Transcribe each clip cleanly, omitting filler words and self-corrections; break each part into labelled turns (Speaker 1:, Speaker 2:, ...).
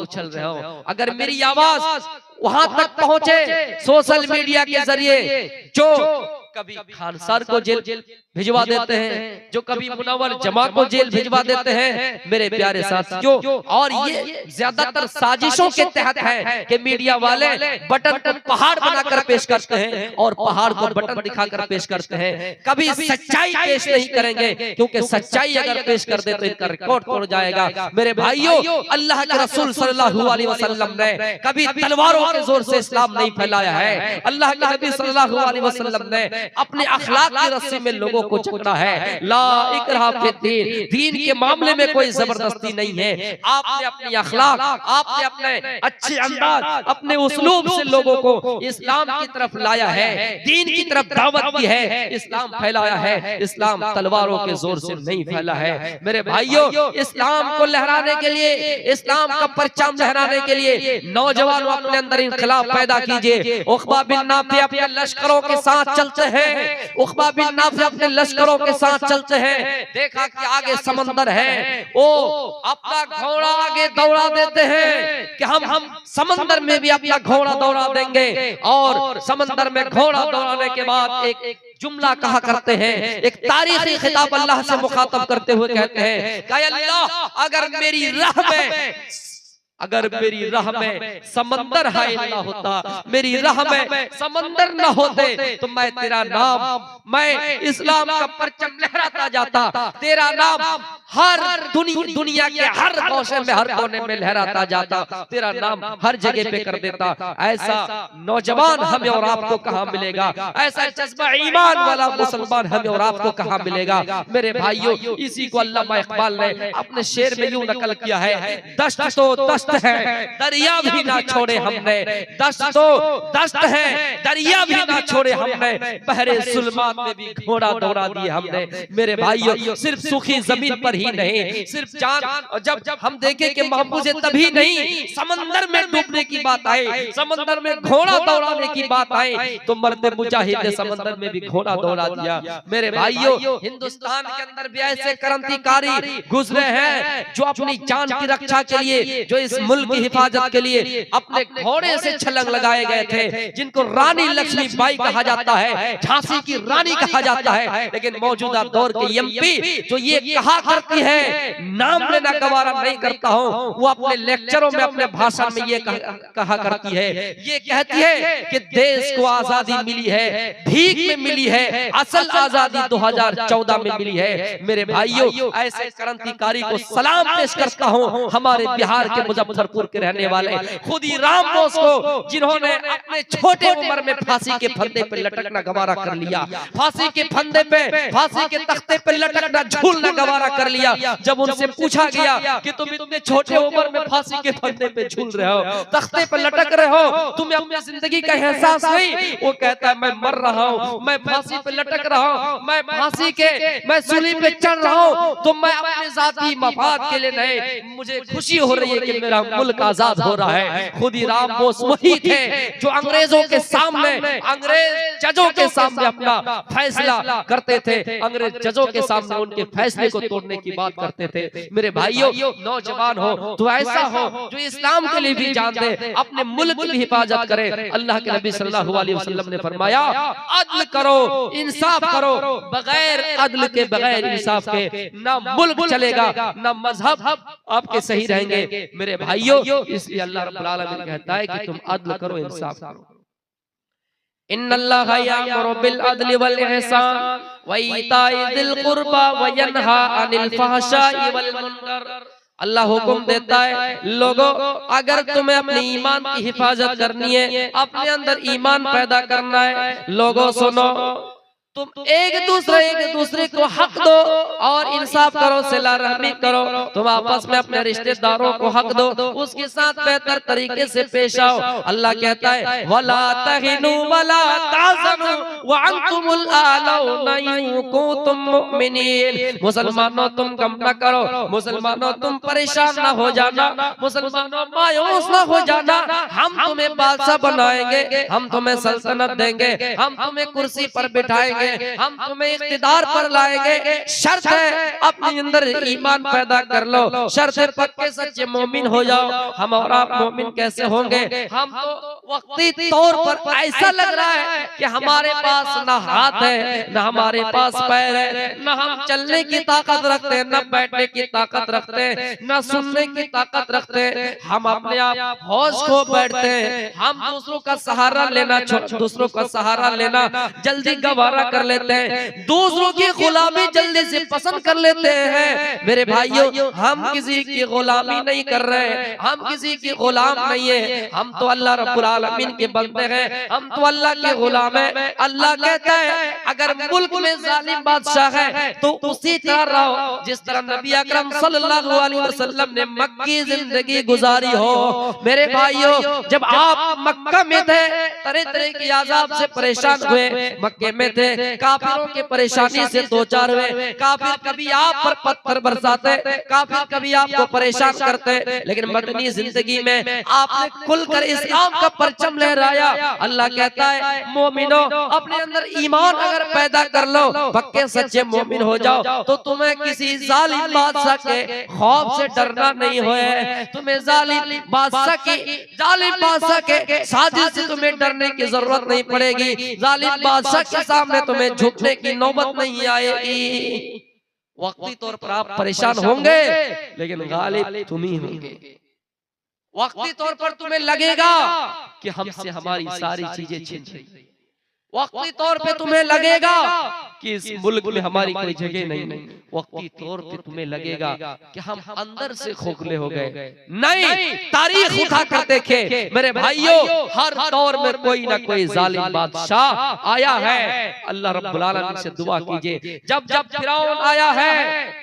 Speaker 1: उछल रहे हो। अगर मेरी आवाज वहां तक पहुंचे सोशल मीडिया के जरिए, जो कभी खान सर को जेल भिजवा देते हैं, जो कभी मुनव्वर जमा को जेल भिजवा देते हैं मेरे प्यारे साथियों, और ये ज्यादातर साजिशों के तहत है कि मीडिया वाले बटन को पहाड़ बनाकर पेश करते हैं और पहाड़ को बटन दिखाकर पेश करते हैं। कभी सच्चाई पेश नहीं करेंगे, क्योंकि सच्चाई अगर पेश कर दे तो इनका रिकॉर्ड तोड़ जाएगा। मेरे भाइयों, अल्लाह के रसूल सल्लल्लाहु अलैहि वसल्लम ने कभी तलवारों के जोर से इस्लाम नहीं फैलाया है। अल्लाह के नबी सल्लल्लाहु अलैहि वसल्लम ने अपने अखलाक की रस्सी में लोगों को जकड़ा है। ला इकराह फिद्दीन, दीन के मामले में कोई जबरदस्ती नहीं है। आपने अपनी अखलाक, आपने अपने अच्छे अंदाज, अपने उस्लूब से लोगों को इस्लाम की तरफ लाया है, दीन की तरफ दावत दी है, इस्लाम फैलाया है। इस्लाम तलवारों के जोर से नहीं फैला है। मेरे भाइयों, इस्लाम को लहराने के लिए, इस्लाम का परचम लहराने के लिए नौजवानों अपने अंदर इनकलाब पैदा कीजिए। उक़बा बिन नाफी अपने लश्करों के साथ चलते हैं, उक़बा बिन नाफी अपने लश्करों के साथ चलते हैं। देखा कि आगे समंदर है, वो अपना घोड़ा आगे दौड़ा देते हैं कि हम समंदर में भी अपना घोड़ा दौड़ा देंगे। और समंदर में घोड़ा दौड़ाने के बाद एक जुमला कहा करते हैं, एक तारीखी खिताब अल्लाह से मुखातब करते हुए कहते हैं कि अल्लाह, अगर मेरी राह में समंदर हाय ना होता, मेरी राह में समंदर न होते तो मैं तेरा नाम, मैं इस्लाम का परचम लहराता जाता, तेरा नाम हर दुनिया के हर कोने में, हर कोने में लहराता जाता, तेरा नाम हर जगह पे कर देता। ऐसा नौजवान हमें और आपको कहाँ मिलेगा? ऐसा जज्बा ईमान वाला मुसलमान हमें और आपको कहाँ मिलेगा? मेरे भाइयों, इसी को अल्लामा इकबाल ने अपने शेर में यूं नकल किया है, दस्त तो दस्त है, दरिया भी ना छोड़े हमने, दस्त तो दस्त है, दरिया भी ना छोड़े हमने, बहरे जुल्मात में भी घोड़ा दौड़ा दिया हमने। मेरे भाइयों, सिर्फ सूखी जमीन पर ही नहीं, सिर्फ जान, जब हम देखें कि महफूज तभी नहीं, समंदर में डूबने की बात आए, समंदर में घोड़ा दौड़ाने की बात आए, तो मर्द मुजाहिद ने समंदर में भी घोड़ा दौड़ा दिया। मेरे भाइयों, हिंदुस्तान के अंदर भी ऐसे क्रांतिकारी गुजरे हैं जो अपनी जान की रक्षा के लिए, जो इस मुल्क की हिफाजत के लिए अपने घोड़े से छलांग लगाए गए थे, जिनको रानी लक्ष्मीबाई कहा जाता है, झांसी की रानी कहा जाता है। लेकिन मौजूदा दौर के एमपी जो ये कहा करती है, नाम लेना गवारा नहीं करता हूं, वो अपने लेक्चरों में, अपने भाषण में ये कहा करती है, ये कहती है कि देश को आजादी मिली है, भीख में मिली है, असल आजादी 2014 में मिली है। मेरे भाइयों, ऐसे क्रांतिकारी को सलाम पेश करता हूं, हमारे बिहार के मुजफ्फरपुर के रहने वाले खुदीराम बोस को, जिन्होंने अपने छोटे उम्र में फांसी के फंदे पे लटकना गवारा कर लिया, फांसी के फंदे पे, फांसी के तख्ते पे लटकना, झूलना गवारा कर लिया। जब उनसे पूछा गया कि तुम इतने छोटे उम्र में फांसी के फंदे पे झूल रहे हो, तख्ते पे लटक रहे हो, तुम्हें अपनी जिंदगी का एहसास नहीं? वो कहता है, मैं मर रहा हूँ, मैं फांसी पे लटक रहा हूँ, मैं सूली पे चढ़ रहा हूँ, तो मैं अपने जाती मफाद के लिए नहीं, मुझे खुशी हो रही है कि मेरा मुल्क आजाद हो रहा है। खुदीराम बोस वही थे जो अंग्रेजों के सामने, अंग्रेज जजों के सामने अपना फैसला करते थे, अंग्रेज जजों के सामने उनके फैसले को तोड़ने की बात करते थे। मेरे भाइयों, नौजवान हो तो ऐसा हो जो इस्लाम के लिए भी जान दे, अपने मुल्क की हिफाजत करे। अल्लाह के नबी सल्लल्लाहु अलैहि वसल्लम ने फरमाया, अदल करो, इंसाफ करो, बगैर अदल के, बगैर इंसाफ के ना मुल्क चलेगा, ना मजहब आपके सही रहेंगे। मेरे भाइयों, इसलिए अल्लाह रब्बुल आलमीन कहता है कि तुम अदल करो, इंसाफ करो। इन्नल्लाहा यामुरु बिल अदलि वल इहसान व ईताइ दिल कुर्बा व यनहा अनिल फहशाइ वल मुनकर। अल्लाह हुक्म देता है, लोगों, अगर तुम्हें अपने ईमान की हिफाजत करनी है, अपने अंदर ईमान पैदा करना है, लोगों सुनो, तुम एक दूसरे को हक दो और इंसाफ करो, सिला रहमी करो, तुम आपस में अपने रिश्तेदारों को हक दो, उसके साथ बेहतर तरीके से पेश आओ। अल्लाह कहता है, वला तहिनु वला ताज़नु व अंतुमुल आलौना इन कुंतुम मुमिनीन। मुसलमानों, तुम गम न करो, मुसलमानों तुम परेशान न हो जाना, मुसलमानों मायूस न हो जाना, हम तुम्हें बादशाह बनाएंगे, हम तुम्हें सल्तनत देंगे, हम तुम्हें कुर्सी पर बिठाएंगे, लाएंगे, हम तुम्हें इख्तिदार पर लाएंगे। शर्त है अपने अंदर ईमान पैदा कर लो, शर्त है पक्के सच्चे मोमिन हो जाओ। हम और आप मोमिन कैसे होंगे? हम तो वक्ती तौर पर ऐसा लग रहा है कि हमारे पास ना हाथ है, ना हमारे पास पैर है, ना हम चलने की ताकत रखते हैं, ना बैठने की ताकत रखते हैं, ना सुनने की ताकत रखते हैं। हम अपने आप होश खो बैठते हैं, हम दूसरों का सहारा लेना दूसरों का सहारा लेना जल्दी गवारा कर लेते हैं, दूसरों की गुलामी जल्दी से पसंद कर लेते हैं। मेरे भाइयों, हम किसी की गुलामी नहीं कर रहे हैं, हम किसी की गुलाम नहीं है, हम तो अल्लाह रब्बुल आलमीन के बंदे हैं, हम तो अल्लाह के गुलाम हैं। अल्लाह कहता है अगर मुल्क में जालिम बादशाह है तो उसी तरह रहो जिस तरह नबी अकरम सल्लल्लाहु अलैहि वसल्लम ने मक्की जिंदगी गुजारी हो। मेरे भाइयों, जब आप मक्का में थे तरह तरह की आजाब से परेशान हुए, मक्के में थे काफिरों की परेशानी से दो चार हुए, काफिर कभी आप पर पत्थर बरसाते, काफिर कभी आपको परेशान करते, लेकिन मदनी जिंदगी में आपने खुलकर इस्लाम का परचम लहराया। अल्लाह कहता है मोमिनो, अपने अंदर ईमान अगर पैदा कर लो, पक्के सच्चे मोमिन हो जाओ, तो तुम्हें किसी जालिम बादशाह के खौफ से डरना नहीं होए, तुम्हें जालिम बादशाह के साजिश से तुम्हें डरने की जरूरत नहीं पड़ेगी, जालिम बादशाह के सामने तुम्हें झुकने की नौबत नहीं आएगी। वक्ती तौर पर आप परेशान होंगे, लेकिन गालिब तुम ही होंगे। वक्ती तौर पर तुम्हें लगेगा कि हमसे हमारी सारी चीजें छिन गई, वक्ती तौर पे तुम्हें लगेगा कि इस मुल्क में हमारी कोई जगह नहीं, वक्ती तौर पे तुम्हें लगेगा कि हम अंदर से खोखले हो गए। नहीं, तारीख उठा कर देखे मेरे भाइयों, हर दौर में कोई ना कोई जालिम बादशाह आया है। अल्लाह रब्बुल आलमीन से दुआ कीजिए, जब जब फिरौन आया है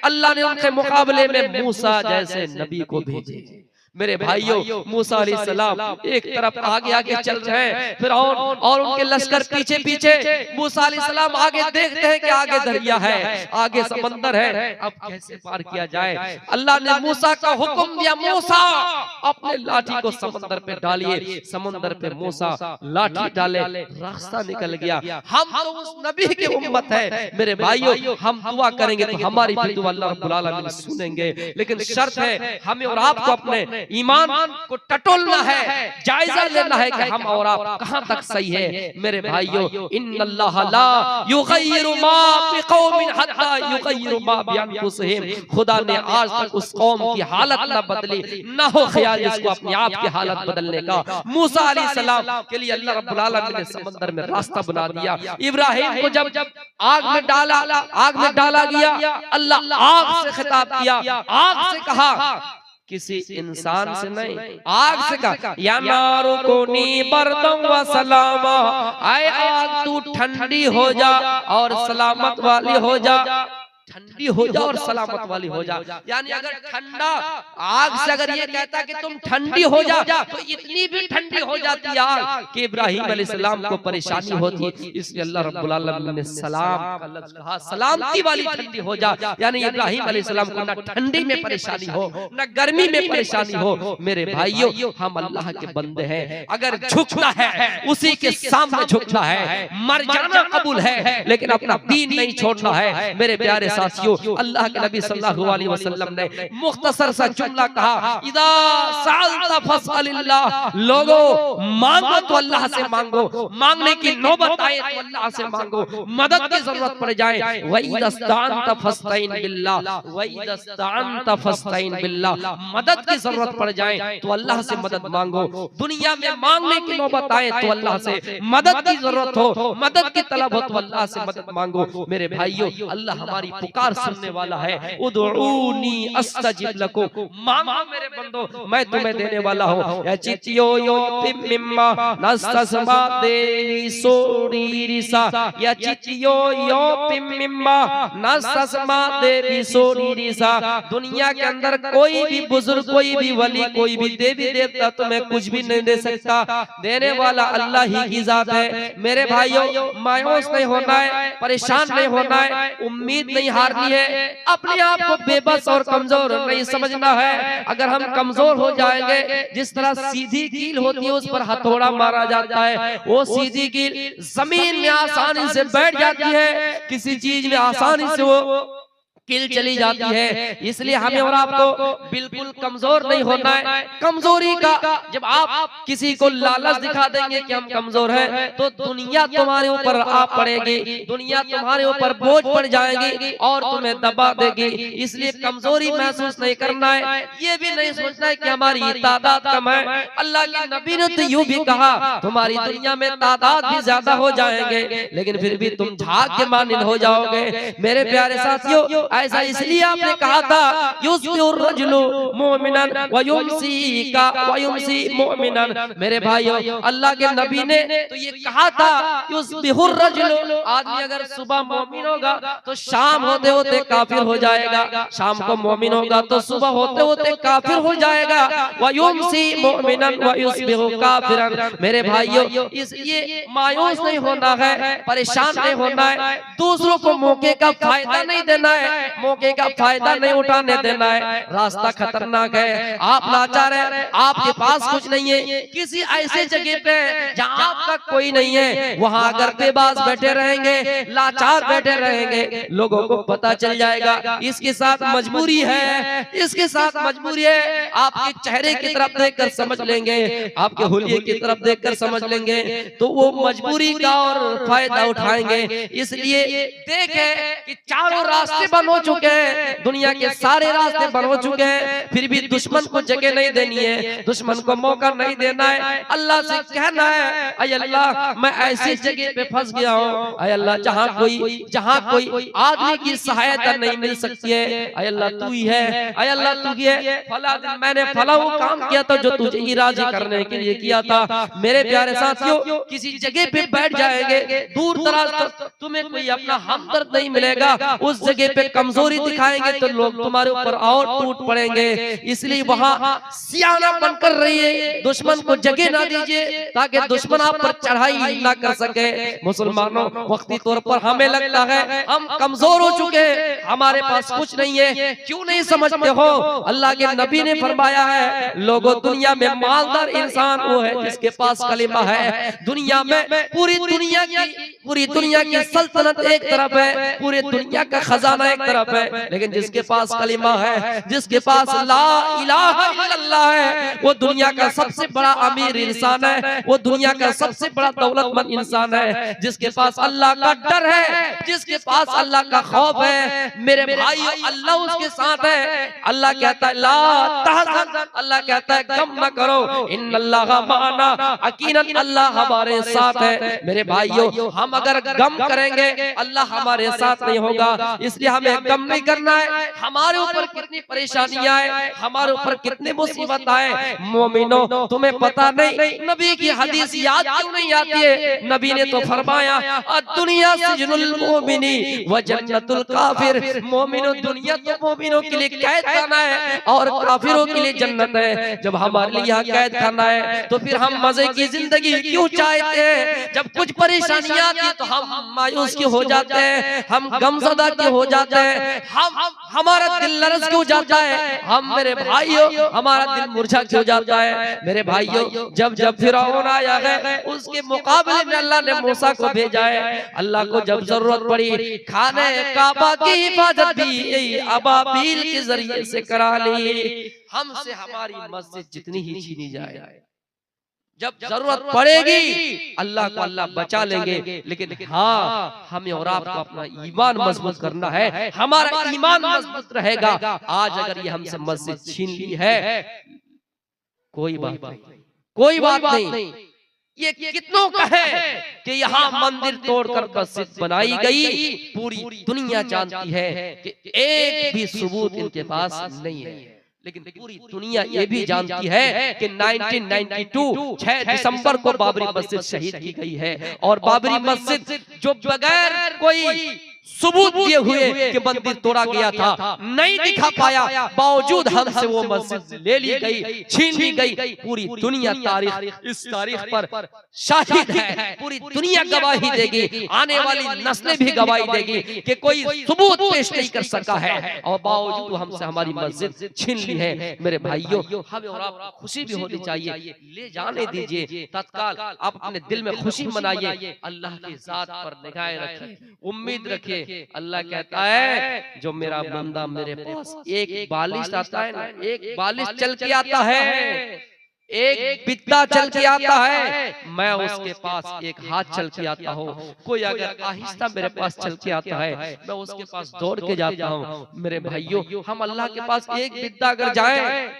Speaker 1: अल्लाह ने उनके मुकाबले में मूसा जैसे नबी को भेजे। मेरे भाइयों, मूसा अलैहिस्सलाम एक तरफ आगे आगे चल रहे हैं, फिरौन और उनके लश्कर पीछे पीछे। मूसा अलैहिस्सलाम आगे देखते हैं कि आगे दरिया है, आगे समंदर है, अब कैसे पार किया जाए। अल्लाह ने मूसा का हुक्म दिया, मूसा अपने लाठी को समंदर पे डालिए। समंदर पे मूसा लाठी डाले, रास्ता निकल गया। हम तो उस नबी की उम्मत है मेरे भाइयों, हम दुआ करेंगे तो हमारी भी दुआ अल्लाह रब्बुल आलमीन सुनेंगे, लेकिन शर्त है हमें और आपको अपने ईमान को टटोलना है, जायजा लेना है कि हम और आप कहां तक सही है। मेरे भाइयों, इन्नल्लाह ला युगय्यिरु मा बिकौमिन हत्ता युगय्यिरु मा बिअनफुसिहिम, खुदा ने आज तक उस कौम की हालत न बदली, न हो ख्याल इसको अपने आप की हालत बदलने का। मूसा अलैहिस्सलाम के लिए अल्लाह रब्बुल आलमीन ने समंदर में रास्ता बना दिया। इब्राहिम को जब आग में डाला गया, अल्लाह आग से खिताब किया, आग से कहा, किसी इंसान से नहीं, आग से कहा या नारू कोनी बरदम व सलामा, आए आग तू ठंडी हो जा और सलामत वाली हो जा, ठंडी हो जा और सलामत वाली हो जा। यानी अगर ठंडा आग से अगर ये कहता कि तुम ठंडी हो जा, तो इतनी भी ठंडी हो जाती है आग कि इब्राहिम अलैहिस्सलाम को परेशानी होती। इसलिए अल्लाह रब्बुल आलमीन ने सलाम का लफ्ज़ कहा, सलामती वाली ठंडी हो जा। यानी इब्राहिम अलैहिस्सलाम को ना ठंडी में परेशानी हो, ना गर्मी में परेशानी हो। मेरे भाइयों, हम अल्लाह के बंदे हैं, अगर झुकना है उसी के सामने झुकना है, मर जाना कबूल है, लेकिन अपना दीन नहीं छोड़ना है। मेरे प्यारे साथियों, अल्लाह के नबी सल्लल्लाहु अलैहि वसल्लम ने मुख्तसर सा जुमला कहा, इदा सअलता फसअलिल्लाह, लोगों मांगो तो अल्लाह से मांगो, मांगने की नौबत आए तो अल्लाह से मांगो, मदद की जरूरत पड़ जाए व इदा इस्तअनता फस्तईन बिल्लाह, व इदा इस्तअनता फस्तईन बिल्लाह, मदद की जरूरत पड़ जाए तो अल्लाह से मदद मांगो। दुनिया में मांगने की नौबत आए तो अल्लाह से मदद की जरूरत हो, मदद की तलब हो तो अल्लाह से मदद मांगो। मेरे भाइयों, अल्लाह हमारी पुकार सुनने वाला है। उदऊनी अस्तजिब लकुम, मांगो मेरे बंदो, मैं तुम्हें देने वाला हूं। या चितियो यो पिम्मा नस्तसमा देवी सोरीरिसा, या चितियो यो पिम्मा नस्तसमा देवी सोरीरिसा। दुनिया के अंदर कोई भी बुजुर्ग, कोई भी वली, कोई भी देवी देवता तुम्हें कुछ भी नहीं दे सकता, देने वाला अल्लाह ही की जात है। मेरे भाइयों, मायूस नहीं होना है, परेशान नहीं होना है, उम्मीद नहीं नहीं हारनी है, अपने आप को बेबस और कमजोर नहीं समझना है। अगर हम कमजोर हो जाएंगे, जिस तरह सीधी कील होती है उस पर हथौड़ा मारा जाता है, वो सीधी कील जमीन में आसानी से बैठ जाती है, किसी चीज में आसानी से वो कील चली जाती है। इसलिए हमें और आपको बिल्कुल कमजोर नहीं होना है। कमजोरी का जब आप किसी को लालच दिखा देंगे कि हम कमजोर हैं, तो दुनिया तुम्हारे ऊपर आ पड़ेगी, दुनिया तुम्हारे ऊपर बोझ पड़ जाएगी और तुम्हें दबा देगी। इसलिए कमजोरी महसूस नहीं करना है, ये भी नहीं सोचना है कि हमारी तादाद कम है। अल्लाह के नबी ने तो यूं भी कहा, तुम्हारी दुनिया में तादाद भी ज्यादा हो जाएंगे, लेकिन फिर भी तुम झाग के मानिंद हो जाओगे। मेरे प्यारे साथियों, ऐसा इसलिए आपने कहा था युस्बिहुर रजुलु मुमिनन व युमसी मुमिनन। मेरे भाइयों, अल्लाह के नबी ने तो ये कहा था युस्बिहुर रजुलु, आदमी अगर सुबह मोमिन होगा तो शाम होते होते काफिर हो जाएगा, शाम को मोमिन होगा तो सुबह होते होते काफिर हो जाएगा। व युमसी मुमिनन व युस्बिहु काफिरन। मेरे भाइयों, इसलिए मायूस नहीं होना है, परेशान नहीं होना है, दूसरों को मौके का फायदा नहीं देना है, मौके का फायदा नहीं उठाने देना है। रास्ता खतरनाक है, आप लाचार है, आपके पास कुछ नहीं है, किसी ऐसे जगह पे जहाँ आपका कोई नहीं है, वहाँ अगर बेबास बैठे रहेंगे, लाचार बैठे रहेंगे, लोगों को पता चल जाएगा इसके साथ मजबूरी है, इसके साथ मजबूरी है। आपके चेहरे की तरफ देखकर समझ लेंगे, आपके हुलिये की तरफ देखकर समझ लेंगे, तो वो मजबूरी का और फायदा उठाएंगे। इसलिए देखें कि चारों रास्ते बंद हो चुके हैं, दुनिया के सारे रास्ते बंद हो चुके हैं, फिर भी दुश्मन को जगह नहीं देनी है, दुश्मन को मौका नहीं देना है। अल्लाह से कहना है, अय अल्लाह मैं ऐसी जगह पे फंस गया हूँ, अय अल्लाह जहाँ कोई आदमी की सहायता नहीं मिल सकती है, अय अल्लाह तू ही है, अय अल्लाह तू ही है। फला दिन मैंने फला वो काम किया था जो तुझे ही राजी करने के लिए किया था। मेरे प्यारे साथियों, किसी जगह पे बैठ जाएंगे, दूर दराज तक तुम्हें कोई अपना हमदर्द नहीं मिलेगा, उस जगह पे कमजोरी दिखाएंगे तो लोग तुम्हारे ऊपर और टूट पड़ेंगे। इसलिए वहां सियाना बनकर रहिए, दुश्मन को जगह ना दीजिए ताकि दुश्मन आप पर चढ़ाई ना कर सके। मुसलमानों, वक्ती तौर पर हमें लगता है हम कमजोर हो चुके हैं, हमारे पास कुछ नहीं है, क्यों नहीं समझते हो? अल्लाह के नबी ने फरमाया है, लोगों दुनिया में मालदार इंसान वो है जिसके पास कलिमा है। दुनिया में पूरी दुनिया की सल्तनत एक तरफ है, पूरी दुनिया का खजाना एक तरफ है, लेकिन जिसके पास कलिमा है, जिसके पास ला इलाहा इल्लल्लाह है, वो दुनिया का सबसे बड़ा अमीर इंसान है, वो दुनिया का सबसे बड़ा दौलतमंद इंसान है। जिसके पास अल्लाह का डर है, जिसके पास अल्लाह का खौफ है, मेरे भाई अल्लाह उसके साथ है। अल्लाह कहता है ला तहज़न, अल्लाह कहता है गम न करो, इन्नल्लाह माना, यकीनन अल्लाह हमारे साथ है। मेरे भाइयों, हम अगर गम करेंगे अल्लाह हमारे साथ नहीं होगा, इसलिए हमें गम नहीं करना है। हमारे ऊपर कितनी परेशानियां आए, हमारे ऊपर कितनी मुसीबत आए, मोमिनो तुम्हें पता नहीं, नबी की हदीस याद क्यों नहीं आती है? नबी ने तो फरमाया दुनिया सिजनुल मोमिनी व जन्नतुल काफिर। मोमिनो, दुनिया तो मोमिनों के लिए कैद खाना है और काफिरों के लिए जन्नत है। जब हमारे लिए यहाँ कैद खाना है तो फिर हम मजे की जिंदगी क्यों चाहते हैं? जब कुछ परेशानियां आती तो हम मायूस क्यों हो जाते हैं, हम गमज़दा क्यों हो जाते हैं, हमारा दिल लरज़ क्यों जाता है, हम मेरे भाइयों हमारा दिल मुरझा क्यों जाता है? मेरे भाइयों, जब फिरौन आया है उसके मुकाबले में अल्लाह ने मूसा को भेजा है। अल्लाह को जब जरूरत पड़ी खाने काबा की हिफाजत भी अबाबील के जरिए से करा ली। हमसे हमारी मस्जिद जितनी ही छीनी जाए, जब जरूरत पड़ेगी अल्लाह को अल्लाह बचा लेंगे, लेकिन हाँ हमें और आपको अपना ईमान मजबूत करना है, हमारा ईमान मजबूत रहेगा। आज अगर ये हमसे मस्जिद छीन ली है, कोई बात नहीं, ये कितनों का है कि यहाँ मंदिर तोड़कर मस्जिद बनाई गई, पूरी दुनिया जानती है कि एक भी सबूत इनके पास नहीं है, लेकिन पूरी दुनिया ये भी जानती है कि 1992 6 दिसंबर को बाबरी मस्जिद शहीद की गई है। और बाबरी मस्जिद जो बगैर कोई सबूत दिए हुए कि मंदिर तोड़ा गया था, नहीं दिखा पाया, बावजूद हमसे वो मस्जिद ले ली गई, छीन ली गई। पूरी दुनिया तारीख इस तारीख पर शाहिद है, पूरी दुनिया गवाही देगी, आने वाली नस्लें भी गवाही देगी कि कोई सबूत पेश नहीं कर सका है और बावजूद हमसे हमारी मस्जिद छीन ली है। मेरे भाइयों, हमें और आपको खुशी भी होनी चाहिए, ले जाने दीजिए, तत्काल आप अपने दिल में खुशी मनाइए, अल्लाह की जात पर निगाहें रखिए, उम्मीद रखिए। अल्लाह कहता है जो मेरा बंदा मेरे पास एक बालिश आता है ना, एक बालिश चल के आता है, एक बित्ता चल के आता है, मैं उसके पास एक हाथ चल के आता हूँ। कोई अगर आहिस्ता मेरे पास चल के आता है, मैं उसके पास दौड़ के जाता हूँ। मेरे भाइयों, हम अल्लाह के पास एक बित्ता अगर जाए,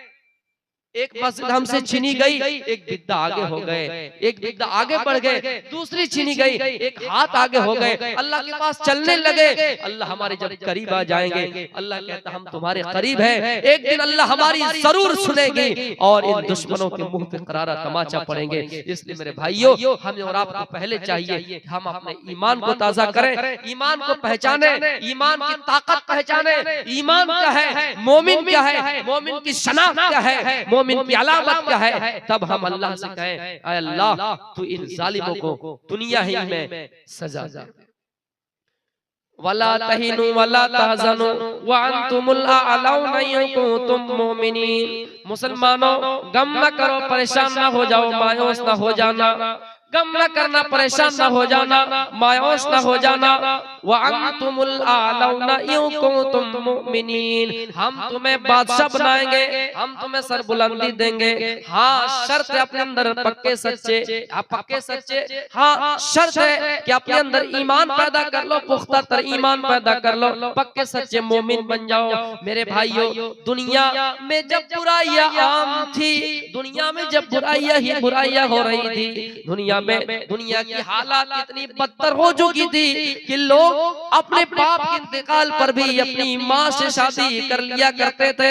Speaker 1: एक मस्जिद हमसे छीनी गई, एक बिद्दा आगे हो गए, एक बिद्दा आगे बढ़ गए, दूसरी छीनी गई, एक हाथ आगे हो गए, अल्लाह के पास चलने लगे। अल्लाह हमारे जब करीब आ जाएंगे, अल्लाह कहता हम तुम्हारे करीब हैं, एक दिन अल्लाह हमारी जरूर सुनेगी और इन दुश्मनों के मुंह पे करारा तमाचा पड़ेंगे। इसलिए मेरे भाइयों, हमें और आपको पहले चाहिए हम अपने ईमान को ताजा करें, ईमान को पहचाने, ईमान की ताकत पहचाने, ईमान क्या है, मोमिन क्या है, मोमिन की शनाख्त क्या है, मोमिन की अलामत क्या है। तब हम अल्लाह से कहें, ऐ अल्लाह तू इन जालिमों को दुनिया ही में सजा दे। वला तहिनु वला तहज़नु व अंतुमुल अअलौना इन कुंतुम मुमिनीन। मुसलमानों, गम न करो, परेशान न हो जाओ, मायूस न हो जाना, गम न करना, परेशान न हो जाना, मायूस न हो जाना। व अंतुमुल आलौना इन कुंतुम मुमिनीन। हम तुम्हें बादशाह बनाएंगे, हम तुम्हें सरबुलंदी देंगे। हाँ, शर्त है अपने अंदर पक्के सच्चे, आप पक्के सच्चे, हाँ शर्त है कि अपने अंदर ईमान पैदा कर लो, पुख्ता तर ईमान पैदा कर लो, पक्के सच्चे मोमिन बन जाओ। मेरे भाइयों, दुनिया में जब बुराइयां आम थी, दुनिया में जब बुराइयां ही बुराइयां हो रही थी, दुनिया की हालात इतनी बदतर हो चुकी थी कि लोग अपने बाप के इंतकाल पर भी अपनी माँ से शादी कर लिया करते थे।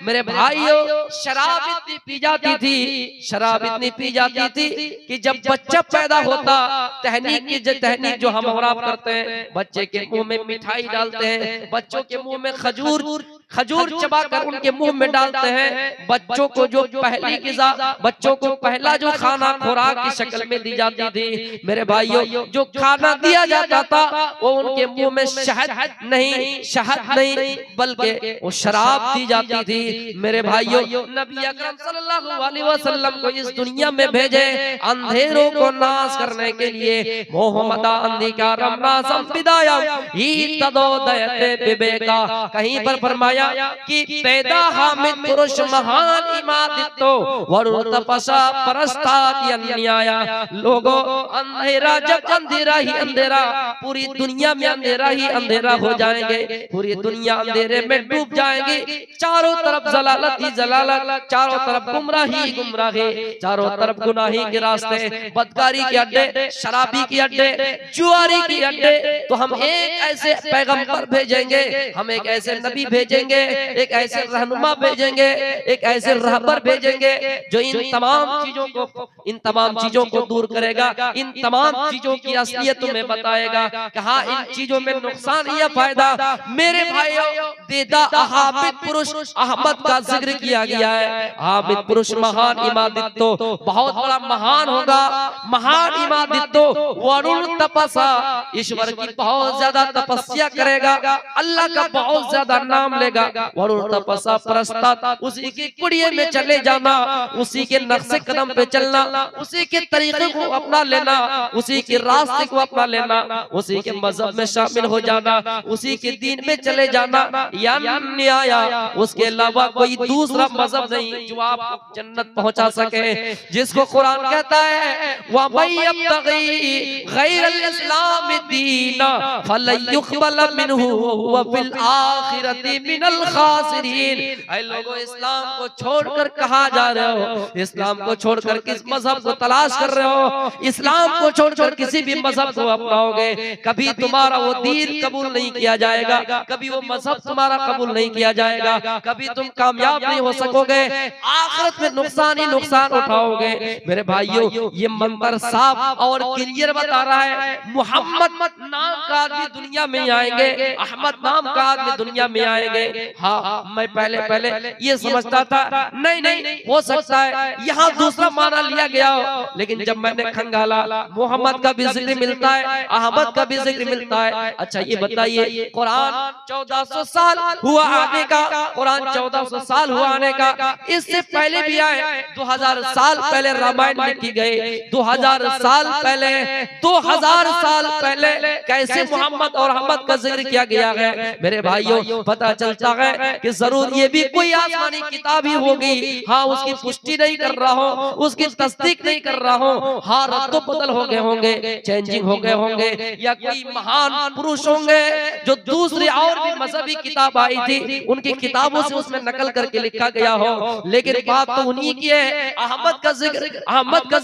Speaker 1: मेरे भाइयों, शराब इतनी पी जाती थी, शराब इतनी पी जाती थी कि जब बच्चा पैदा होता, तहनीक जो हम और आप करते हैं, बच्चे के मुंह में मिठाई डालते हैं, बच्चों के मुंह में खजूर चबाकर उनके मुंह में डालते हैं। बच्चों को जो पहली ग़िज़ा, बच्चों को पहला जो खाना खुराक की शक्ल में दी जाती थी, मेरे भाइयों, जो खाना दिया जाता था वो उनके मुंह में शहद नहीं बल्कि वो शराब दी जाती थी। मेरे भाइयों, नबी अकरम सल्लल्लाहु अलैहि वसल्लम को इस दुनिया में भेजे अंधेरों को नाश करने के लिए। मोहम्मद अंधिकारम नासम विदाया ही तदोदयते विवेका। कहीं पर फरमाया कि पैदा हामिद पुरुष महान इमादितो वरुण तपसा परस्तात अन्याया। लोगों, अंधेरा जब अंधेरा ही अंधेरा, पूरी दुनिया में अंधेरा ही अंधेरा हो जाएंगे, पूरी दुनिया अंधेरे में डूब जाएगी। चारों तरफ जलालत ही जलालत, चारों तरफ गुमराही गुमराही, चारों तरफ गुनाही के रास्ते, बदकारी के अड्डे, शराबी के अड्डे, जुआरी के अड्डे। तो हम एक ऐसे पैगंबर भेजेंगे, हम एक ऐसे नबी भेजेंगे, एक ऐसे रहनुमा भेजेंगे, एक ऐसे रहबर भेजेंगे जो इन तमाम चीजों को दूर करेगा, इन तमाम चीजों की असलियत तुम्हें बताएगा कि हाँ, इन चीजों में नुकसान या फायदा। मेरे भाइयों, देदा हामिद पुरुष अहमद का जिक्र किया गया है। हामिद पुरुष महान इमादितो, बहुत बड़ा महान होगा, महान इमादितो वरुण तपसा, ईश्वर की बहुत ज्यादा तपस्या करेगा, अल्लाह का बहुत ज्यादा नाम लेगा। वरुण तपसा परस्तात, उसी की कुड़िए में चले जाना, उसी के नक्शे कदम पे चलना, उसी के तरीके को अपना लेना, उसी के रास्ते को अपना लेना, उसी के मजहब में शामिल हो जाना, उसी के दीन में चले जाना। यान्याया, उसके अलावा कोई दूसरा मजहब नहीं जो आपको जन्नत पहुंचा सके। जिसको कुरान कहता है व मय्यब्तगी गैरल इस्लाम दीना फलन युक़बल मिनहु व फिल आखिरति मिन मिनल खासिरीन। ऐ लोगों, इस्लाम को छोड़कर कहाँ जा रहे हो? इस्लाम को छोड़कर किस मजहब को तलाश कर रहे हो? इस्लाम को छोड़कर किसी भी मजहब को अपनाओगे, कभी तुम्हारा वो दीन कबूल नहीं किया जाएगा, कभी वो मजहब तुम्हारा कबूल नहीं किया जाएगा, कभी तुम कामयाब नहीं हो सकोगे, आखिरत में नुकसान ही नुकसान उठाओगे। मेरे भाइयों, ये मंत्र साफ और क्लियर बता रहा है, मोहम्मद नाम का आदमी दुनिया में आएंगे, अहमद नाम का आदमी दुनिया में आएंगे। हाँ, मैं पहले ये समझता था नहीं हो सकता है यहाँ दूसरा माना लिया गया हो, लेकिन जब मैंने खंगाला मोहम्मद का भी जिक्र मिलता है, अहमद का भी जिक्र मिलता है। अच्छा ये बताइए, कुरान 1400 साल हुआ आने का, कुरान 1400 साल हुआ आने का, इससे पहले भी आए, 2000 साल पहले रामायण लिखी गई, 2000 साल पहले, 2000 साल पहले कैसे मोहम्मद और अहमद का जिक्र किया गया है। मेरे भाइयों, पता चलता है कि जरूर ये भी कोई आसमानी किताब ही होगी। हाँ, उसकी पुष्टि नहीं कर रहा हूँ, उसकी तस्दीक नहीं कर रहा हूँ। हाँ, रद्द बदल हो गए होंगे, चेंजिंग हो गए होंगे, या कोई महान पुरुष होंगे जो दूसरी और भी मजहबी किताब आई थी, उनकी किताबों से उसमें नकल करके लिखा गया हो, लेकिन बात तो उन्हीं की है। अहमद का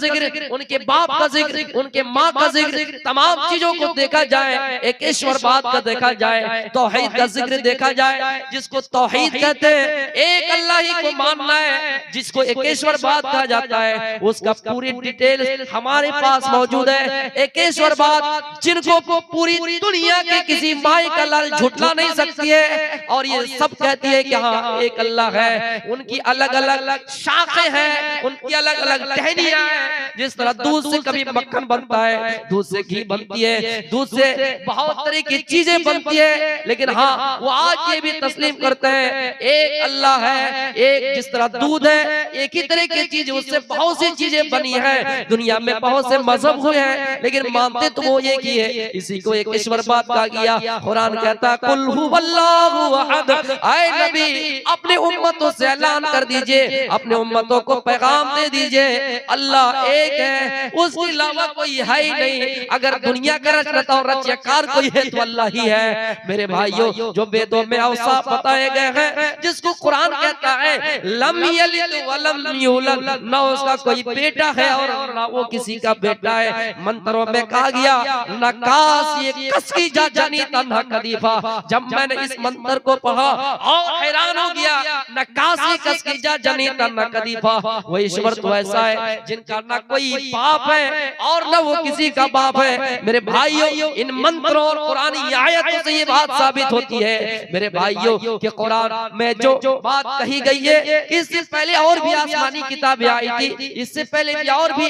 Speaker 1: जिक्र, उनके बाप का जिक्र, उनके माँ का जिक्र, तमाम चीजों को देखा जाए, एक ईश्वरवाद का देखा जाए, तौहीद का जिक्र देखा जाए, जिसको तौहीद कहते हैं, एक अल्लाह ही को मानना है, जिसको एक ईश्वरवाद कहा जाता है, उसका पूरी डिटेल हमारे पास मौजूद है। एक ईश्वरवाद जिनको पूरी दुनिया के किसी माई का लाल झुटला नहीं सकती है, और ये सब कहती है कि हाँ एक अल्लाह है। उनकी अलग अलग शाखें हैं, उनकी अलग अलग टहनियां हैं। जिस तरह दूध से कभी मक्खन बनता है, दूध से घी बनती है, दूध से बहुत तरह की चीजें बनती है, लेकिन हाँ वो आज ये भी तस्लीम करते हैं एक अल्लाह है। एक जिस तरह दूध है, एक ही तरह की चीज, उससे बहुत सी चीजें बनी है। दुनिया में बहुत से मजहब हुए हैं, लेकिन मानते तो वो एक ही है। इसी को एक ईश्वरवाद कहा गया। कुरान कहता है कुल हुवल्लाहु अहद। ऐ नबी, अपने उम्मतों से ऐलान कर दीजिए, अपने उम्मतों को पैगाम दे दीजिए, अल्लाह एक है, उसके अलावा कोई है ही नहीं। अगर दुनिया का रचयिता और रचयकार कोई है तो अल्लाह ही है। मेरे भाइयों, जो वेदों में औसाफ बताए गए हैं, जिसको कुरान कहता है लम यलिद वलम यूलद, न उसका कोई बेटा है और न वो किसी का बेटा है। मंत्रों में कहा गया नकास ये कसकी जा जानी तन्हा कदीफा। जब मैंने इस मंत्र को पढ़ा और हैरान हो गया, नकास ये कसकी जा जानी तन्हा कदीफा। वो ईश्वर तो ऐसा है जिनका न कोई बाप है और न वो किसी का बाप है। मेरे भाइयों, इन मंत्रों और कुरानी आयतों से ये बात साबित होती है मेरे भाइयों कि कुरान में जो बात कही गई है, इससे पहले और भी आसमानी किताबें आई थी, इससे पहले भी और भी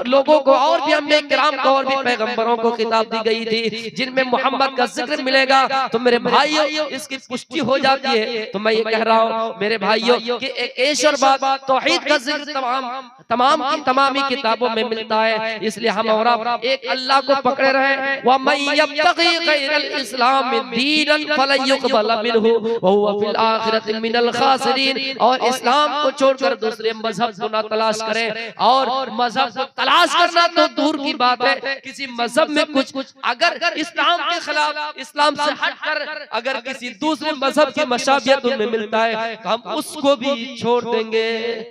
Speaker 1: लोगों को, और भी अंबिया किराम को, और भी पैगंबरों को किताब दी गई थी जिनमें मोहम्मद का जिक्र मिलेगा। तो मेरे भाइयों, इसकी पुष्टि हो जाती है। तो मैं ये कह रहा हूँ मेरे भाइयों कि एक ईश्वरवाद, तौहीद का जिक्र तमाम ही किताबों में मिलता है। इसलिए हम और आप एक अल्लाह को पकड़े रहे। व मन यब्तगी गैरल इस्लाम दीनन फलन युक़बल मिनहु व हुवा फिल आखिरति मिनल खासिरीन। और इस्लाम को छोड़कर दूसरे मजहब को ना तलाश करें। और मजहब को तलाश करना तो दूर की बात है, किसी मजहब में कुछ अगर इस्लाम के खिलाफ, इस्लाम से हटकर अगर किसी दूसरे मजहब की मशाबियत उनमें मिलता है, तो हम उसको भी छोड़ देंगे।